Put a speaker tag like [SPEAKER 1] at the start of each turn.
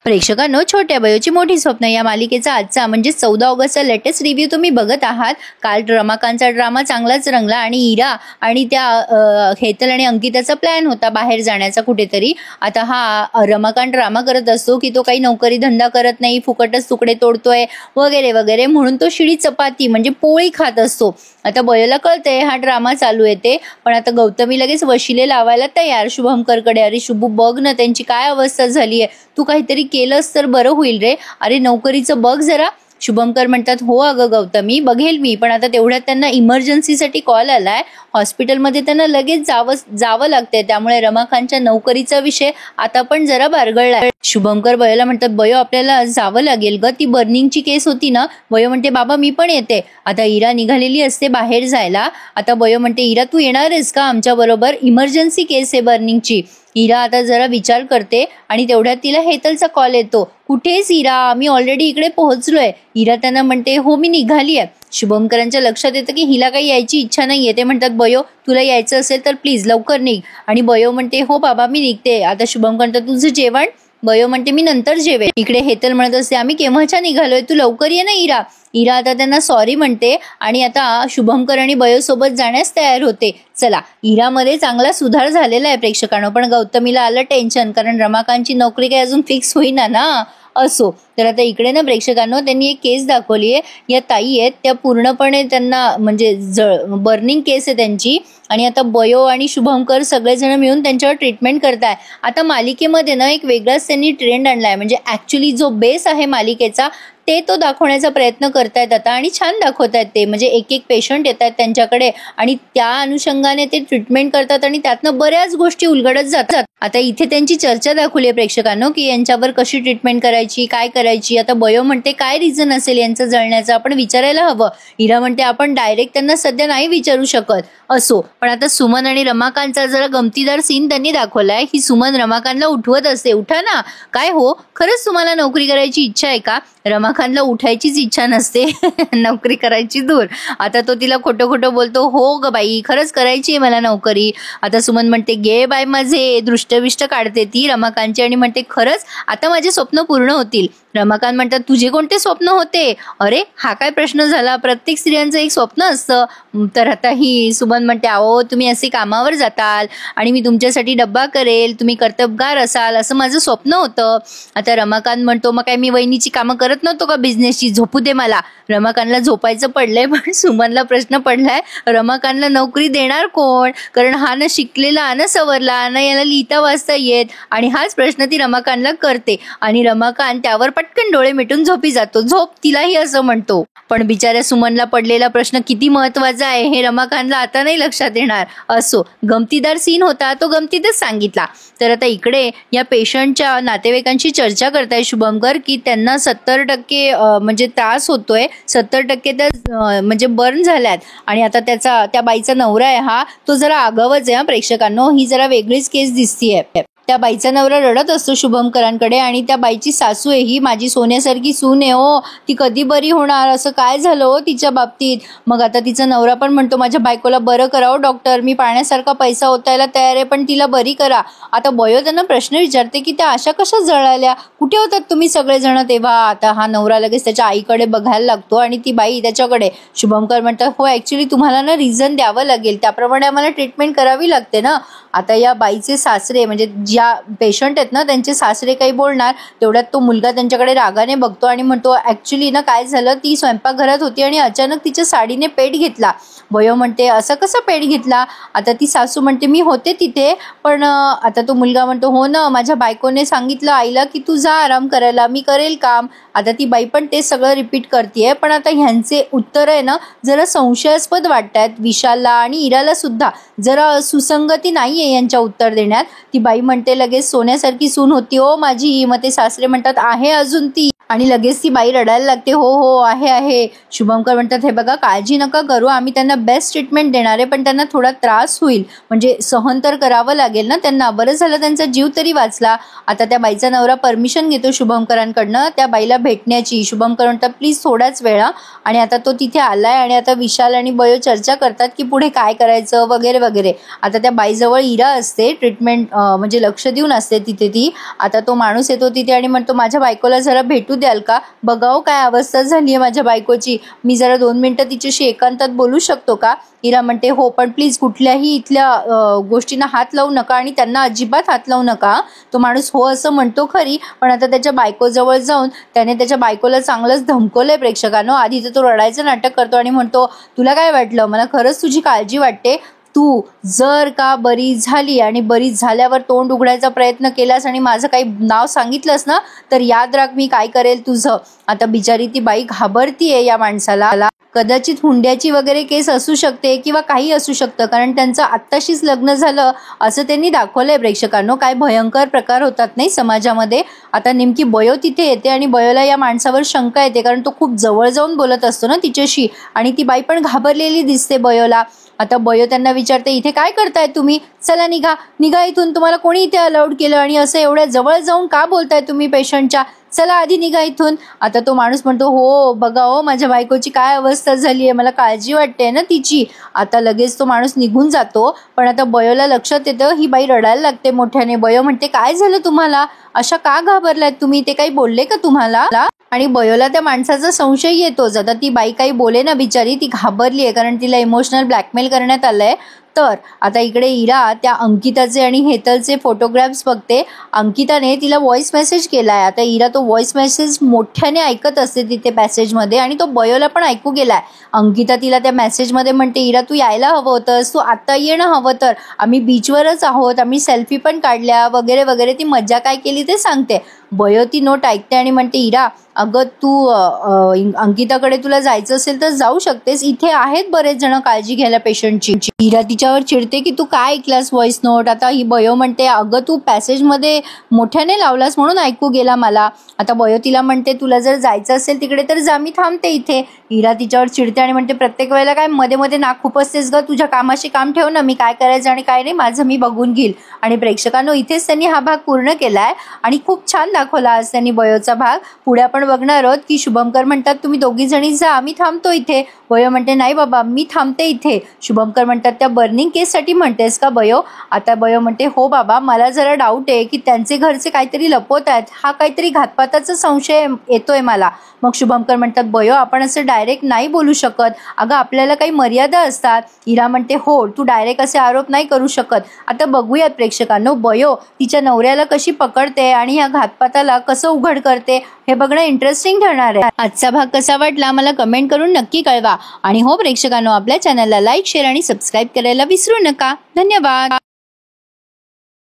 [SPEAKER 1] प्रेक्षकांनो, छोट्या बयोची मोठी स्वप्न या मालिकेचा आजचा म्हणजे 14 ऑगस्टचा लेटेस्ट रिव्ह्यू तुम्ही बघत आहात. काल रमाकांतचा ड्रामा चांगलाच रंगला आणि इरा आणि त्या हेतल आणि अंकिताचा प्लॅन होता बाहेर जाण्याचा कुठेतरी. आता हा रमाकांत ड्रामा करत असतो की तो काही नोकरी धंदा करत नाही, फुकटच तुकडे तोडतोय वगैरे वगैरे, म्हणून तो शिळी चपाती म्हणजे पोळी खात असतो. आता बयोला कळतंय हा ड्रामा चालू येते, पण आता गौतमी लगेच वशिले लावायला तयार शुभंकरकडे. अरे शुभू, बघ ना त्यांची काय अवस्था झालीये, तू काहीतरी केलंस तर बरं होईल रे, अरे नोकरीचं बघ जरा. शुभंकर म्हणतात, हो अगं गौतमी, बघेल मी, पण आता तेवढ्यात त्यांना इमर्जन्सीसाठी कॉल आलाय, हॉस्पिटलमध्ये त्यांना लगेच जावं लागतंय, त्यामुळे रमाकांतच्या नोकरीचा विषय आता पण जरा बारगळलाय. शुभंकर बयोला म्हणतात, बयो आपल्याला जावं लागेल ग, ती बर्निंगची केस होती ना. बयो म्हणते, बाबा मी पण येते. आता इरा निघालेली असते बाहेर जायला. आता बयो म्हणते, इरा तू येणार आहेस का आमच्या बरोबर, इमर्जन्सी केस आहे बर्निंगची. इरा आता जरा विचार करते आणि तेवढ्यात तिला हेतलचा कॉल येतो. कुठेच इरा, मी ऑलरेडी इकडे पोहोचलोय. इरा त्यांना म्हणते, हो मी निघाली आहे. शुभंकरांच्या लक्षात येतं की हिला काही यायची इच्छा नाहीये. ते म्हणतात, बयो तुला यायचं असेल तर प्लीज लवकर निघ. आणि बयो म्हणते, हो बाबा मी निघते. आता शुभंकर म्हणतात, तुझं जेवण? बयो म्हणते, मी नंतर जेवेन. इकडे हेतल म्हणत असते, आम्ही केव्हाच्या निघालोय, तू लवकर ये ना इरा. इरा आता त्यांना सॉरी म्हणते आणि आता शुभंकर आणि बयो सोबत जाण्यास तयार होते. चला, इरामध्ये चांगला सुधार झालेला आहे प्रेक्षकांनो, पण गौतमीला आलं टेन्शन, कारण रमाकांतची नोकरी काही अजून फिक्स होईना ना. असो, तर आता इकडे ना प्रेक्षकांनो त्यांनी एक केस दाखवली आहे. या ताई आहेत त्या पूर्णपणे त्यांना म्हणजे बर्निंग केस आहे त्यांची, आणि आता बयो आणि शुभंकर सगळेजण मिळून त्यांच्यावर ट्रीटमेंट करताय. आता मालिकेमध्ये ना एक वेगळाच त्यांनी ट्रेंड आणलाय, म्हणजे ऍक्च्युली जो बेस आहे मालिकेचा ते तो दाखवण्याचा प्रयत्न करतायत आता, आणि छान दाखवतायत ते. म्हणजे एक एक पेशंट येत आहेत त्यांच्याकडे आणि त्या अनुषंगाने ते ट्रीटमेंट करतात आणि त्यातनं बऱ्याच गोष्टी उलगडत जातात. आता इथे त्यांची चर्चा दाखवली आहे प्रेक्षकांनो की यांच्यावर कशी ट्रीटमेंट करायची, काय करायची. आता बयो म्हणते, काय रिझन असेल यांचं जळण्याचं, आपण विचारायला हवं. इरा म्हणते, आपण डायरेक्ट त्यांना सध्या नाही विचारू शकत. असो, पण आता सुमन आणि रमाकांतचा जरा गमतीदार सीन त्यांनी दाखवलाय. ही सुमन रमाकांतला उठवत असते, उठा ना, काय हो खरंच तुम्हाला नोकरी करायची इच्छा आहे का? रमाकांतला उठायचीच इच्छा नसते नोकरी करायची दूर. आता तो तिला खोटं खोटं बोलतो, हो ग बाई खरंच करायची आहे मला नोकरी. आता सुमन म्हणते, गे बाय माझे दृष्टविष्ट काढते ती रमाकांतची आणि म्हणते, खरंच आता माझे स्वप्न पूर्ण होतील. रमाकांत म्हणतात, तुझे कोणते स्वप्न होते? अरे हा काय प्रश्न झाला, प्रत्येक स्त्रियांचं एक स्वप्न असतं. तर आता ही सुमन म्हणते, अहो तुम्ही असे कामावर जाताल आणि मी तुमच्यासाठी डब्बा करेल, तुम्ही कर्तबगार असाल, असं माझं स्वप्न होतं. आता रमाकांत म्हणतो, मग काय मी वहिनीची कामं करत नव्हतो का बिझनेसची, झोपू दे मला. रमाकांतला झोपायचं पडलंय, पण सुमनला प्रश्न पडलाय, रमाकांतला नोकरी देणार कोण? कारण हा ना शिकलेला ना सवरला ना, याला लिहिता वाचता येत, आणि हाच प्रश्न ती रमाकांतला करते आणि रमाकांत त्यावर पटकन डोळे मिटून झोपी जातो. झोप तिलाही असं म्हणतो. पण बिचाऱ्या सुमनला पडलेला प्रश्न किती महत्वाचा आहे हे रमाकांतला आता नाही लक्षात येणार. असो, गमतीदार सीन होता तो गमतीतच सांगितला. तर आता इकडे या पेशंटच्या नातेवाईकांशी चर्चा करताय शुभंकर की त्यांना 70% म्हणजे त्रास होतोय, 70% त्या म्हणजे बर्न झाल्यात. आणि आता त्या बाईचा नवरा आहे हा, तो जरा आगावच आहे. प्रेक्षकांनो, ही जरा वेगळीच केस दिसतीये. त्या बाईचा नवरा रडत असतो शुभंकरांकडे आणि त्या बाईची सासू आहे, ही माझी सोन्यासारखी सून आहे हो, ती कधी बरी होणार, असं काय झालं हो तिच्या बाबतीत. मग आता तिचा नवरा पण म्हणतो, माझ्या बायकोला बरं करा हो डॉक्टर, मी पाण्यासारखा पैसा ओतायला तयार आहे, पण तिला बरी करा. आता बयो त्यांना प्रश्न विचारते की त्या अशा कशा जळाल्या, कुठे होतात तुम्ही सगळेजण तेव्हा. आता हा नवरा लगेच त्याच्या आईकडे बघायला लागतो आणि ती बाई त्याच्याकडे. शुभंकर म्हणतात, हो ऍक्च्युली तुम्हाला ना रिझन द्यावं लागेल, त्याप्रमाणे आम्हाला ट्रीटमेंट करावी लागते ना. आता या बाईचे सासरे म्हणजे ज्या पेशंट आहेत ना त्यांचे सासरे काही बोलणार, तेवढ्यात तो मुलगा त्यांच्याकडे रागाने बघतो आणि म्हणतो, ऍक्च्युली ना काय झालं, ती स्वयंपाकघरात होती आणि अचानक तिच्या साडीने पेट घेतला. बयो म्हणते, असं कसं पेट घेतला? आता ती सासू म्हणते, मी होते तिथे, पण आता तो मुलगा म्हणतो, हो ना, माझ्या बायकोने सांगितलं आईला की तू जा आराम करायला, मी करेल काम. आता ती बाई पण ते सगळं रिपीट करतेय, पण आता ह्यांचे उत्तर आहे ना जरा संशयास्पद वाटतात विशालला आणि इराला सुद्धा. जरा सुसंगती नाहीये यांच्या उत्तर देण्यात. ती बाई म्हणते लगेच, सोन्यासारखी सून होती हो माझी. मग ते सासरे म्हणतात, आहे अजून ती. आणि लगेच ती बाई रडायला लागते. हो हो आहे आहे. शुभंकर म्हणतात हे बघा काळजी नका करू, आम्ही त्यांना बेस्ट ट्रीटमेंट देणार आहे, पण त्यांना थोडा त्रास होईल, म्हणजे सहन तर करावं लागेल ना त्यांना. बरं झालं त्यांचा जीव तरी वाचला. आता त्या बाईचा नवरा परमिशन घेतो शुभंकरांकडनं त्या बाईला भेटण्याची. शुभंकर म्हणतात प्लीज थोडाच वेळा. आणि आता तो तिथे आलाय आणि आता विशाल आणि बयो चर्चा करतात की पुढे काय करायचं वगैरे वगैरे. आता त्या बाईजवळ इरा असते, ट्रीटमेंट म्हणजे लक्ष देऊन असते तिथे ती. आता तो माणूस येतो तिथे आणि म्हणतो माझ्या बायकोला जरा भेटू द्याल का, बघाव काय अवस्था झाली आहे माझ्या बायकोची, मी जरा 2 मिनिटं तिच्याशी एकांतात बोलू शकतो का. इरा म्हणते हो, पण प्लीज कुठल्याही इथल्या गोष्टींना हात लावू नका आणि त्यांना अजिबात हात लावू नका. तो माणूस हो असं म्हणतो खरी, पण आता त्याच्या बायकोजवळ जाऊन त्याने त्याच्या बायकोला चांगलंच धमकवलंय प्रेक्षकांनो. आधी तर तो रडायचं नाटक करतो आणि म्हणतो तुला काय वाटलं, मला खरंच तुझी काळजी वाटते, तू जर का बरी झाली आणि बरी झाल्यावर तोंड उघडायचा प्रयत्न केलास आणि माझं काही नाव सांगितलंस ना तर याद राख मी काय करेल तुझं. आता बिचारी ती बाई घाबरतीये या माणसाला. कदाचित हुंड्याची वगैरे केस असू शकते किंवा काही असू शकतं, कारण त्यांचं आत्ताशीच लग्न झालं असं त्यांनी दाखवलंय प्रेक्षकांनो. काय भयंकर प्रकार होतात नाही समाजामध्ये. आता नेमकी बयो तिथे येते आणि बयोला या माणसावर शंका येते, कारण तो खूप जवळ जाऊन बोलत असतो ना तिच्याशी, आणि ती बाई पण घाबरलेली दिसते बयोला. आता बयो त्यांना विचारते इथे काय करताय तुम्ही, चला निघा निघा इथून, तुम्हाला कोणी इथे अलाउड केलं आणि असं एवढ्या जवळ जाऊन का बोलताय तुम्ही पेशंटच्या, चला आधी निघा इथून. आता तो माणूस म्हणतो हो बघा हो माझ्या बायकोची काय अवस्था झाली आहे, मला काळजी वाटते ना तिची. आता लगेच तो माणूस निघून जातो, पण आता बयोला लक्षात येतं ही बाई रडायला लागते मोठ्याने. बयो म्हणते काय झालं तुम्हाला, अशा का घाबरलात तुम्ही, ते काही बोलले का तुम्हाला. आणि बयोला त्या माणसाचा संशय येतोच. आता ती बाई काही बोले ना बिचारी, ती घाबरली आहे कारण तिला इमोशनल ब्लॅकमेल करण्यात आलंय. तर आता इकडे इरा त्या अंकिताचे आणि हेतलचे फोटोग्राफ्स बघते. अंकिताने तिला व्हॉइस मेसेज केलाय. आता इरा तो व्हॉइस मेसेज मोठ्याने ऐकत असते तिथे पॅसेजमध्ये आणि तो बयोला पण ऐकू गेलाय. अंकिता तिला त्या मेसेजमध्ये म्हणते इरा तू यायला हवं होतंस, तू आता येणं हवं, तर आम्ही बीचवरच आहोत, आम्ही सेल्फी पण काढल्या वगैरे वगैरे. ती मज्जा काय केली ते सांगते. बयो ती नोट ऐकते आणि म्हणते इरा अगं तू अंकिताकडे तुला जायचं असेल तर जाऊ शकतेस, इथे आहेत बरेच जण काळजी घ्यायला पेशंटची. इरा तिच्यावर चिडते की तू काय ऐकलास व्हॉइस नोट. आता ही बयो म्हणते अगं तू पॅसेजमध्ये मोठ्याने लावलास म्हणून ऐकू गेला मला. आता बयो तिला म्हणते तुला जर जायचं असेल तिकडे तर जा, मी थांबते इथे. इरा तिच्यावर चिडते आणि म्हणते प्रत्येक वेळेला काय मध्ये मध्ये नाक खुपसतेस ग, तुझ्या कामाशी काम ठेव ना, मी काय करायचं आणि काय नाही माझं मी बघून घेईल. आणि प्रेक्षकांनो इथेच त्यांनी हा भाग पूर्ण केलाय आणि खूप छान दाखवला आज त्यांनी बयोचा भाग. पुढे आपण बघणार आहोत की शुभंकर म्हणतात तुम्ही दोघी जणी जा, मी थांबतो इथे. बयो म्हणते नाही बाबा मी थांबते इथे. शुभंकर म्हणतात त्या बर्निंग केससाठी म्हणतेस का बयो. आता बयो म्हणते हो बाबा मला जरा डाऊट आहे की त्यांचे घरचे काहीतरी लपवत आहेत, हा काहीतरी घातपाताचा संशय येतोय मला. मग शुभंकर म्हणतात बयो आपण असं डायरेक्ट नाही बोलू शकत, अगं आपल्याला काही मर्यादा असतात. इरा म्हणते हो तू डायरेक्ट असे आरोप नाही करू शकत. आता बघूयात प्रेक्षकांनो बयो तिच्या नवऱ्याला कशी पकडते आणि या घातपाताला कसं उघड करते हे बघणं इंटरेस्टिंग ठरणार आहे. आजचा भाग कसा वाटला मला कमेंट करून नक्की कळवा. आणि हो प्रेक्षकांनो आपल्या चॅनलला लाईक शेअर आणि सबस्क्राईब करायला विसरू नका. धन्यवाद.